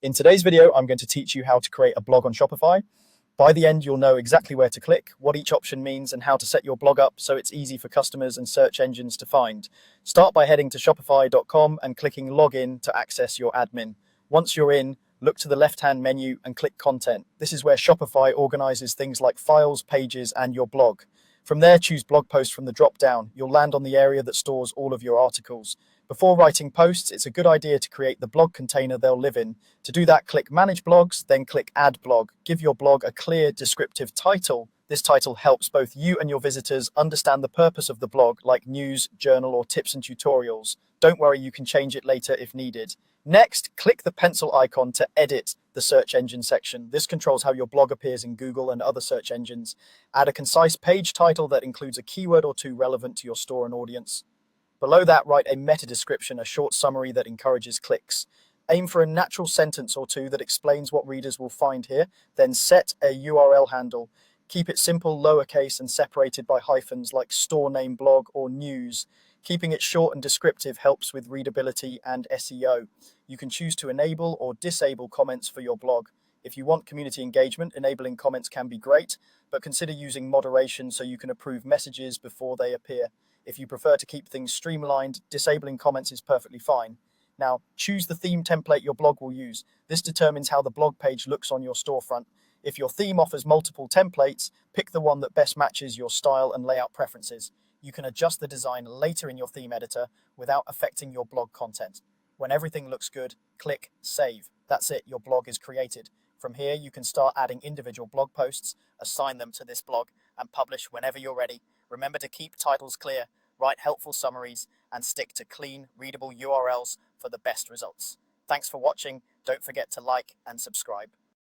In today's video, I'm going to teach you how to create a blog on Shopify. By the end, you'll know exactly where to click, what each option means, and how to set your blog up so it's easy for customers and search engines to find. Start by heading to shopify.com and clicking Login to access your admin. Once you're in, look to the left-hand menu and click Content. This is where Shopify organizes things like files, pages, and your blog. From there, choose Blog Post from the drop-down. You'll land on the area that stores all of your articles. Before writing posts, it's a good idea to create the blog container they'll live in. To do that, click Manage Blogs, then click Add Blog. Give your blog a clear, descriptive title. This title helps both you and your visitors understand the purpose of the blog, like news, journal, or tips and tutorials. Don't worry, you can change it later if needed. Next, click the pencil icon to edit the search engine section. This controls how your blog appears in Google and other search engines. Add a concise page title that includes a keyword or two relevant to your store and audience. Below that, write a meta description, a short summary that encourages clicks. Aim for a natural sentence or two that explains what readers will find here, then set a URL handle. Keep it simple, lowercase, and separated by hyphens like store name blog or news. Keeping it short and descriptive helps with readability and SEO. You can choose to enable or disable comments for your blog. If you want community engagement, enabling comments can be great, but consider using moderation so you can approve messages before they appear. If you prefer to keep things streamlined, disabling comments is perfectly fine. Now, choose the theme template your blog will use. This determines how the blog page looks on your storefront. If your theme offers multiple templates, pick the one that best matches your style and layout preferences. You can adjust the design later in your theme editor without affecting your blog content. When everything looks good, click Save. That's it, your blog is created. From here, you can start adding individual blog posts, assign them to this blog, and publish whenever you're ready. Remember to keep titles clear, write helpful summaries, and stick to clean, readable URLs for the best results. Thanks for watching. Don't forget to like and subscribe.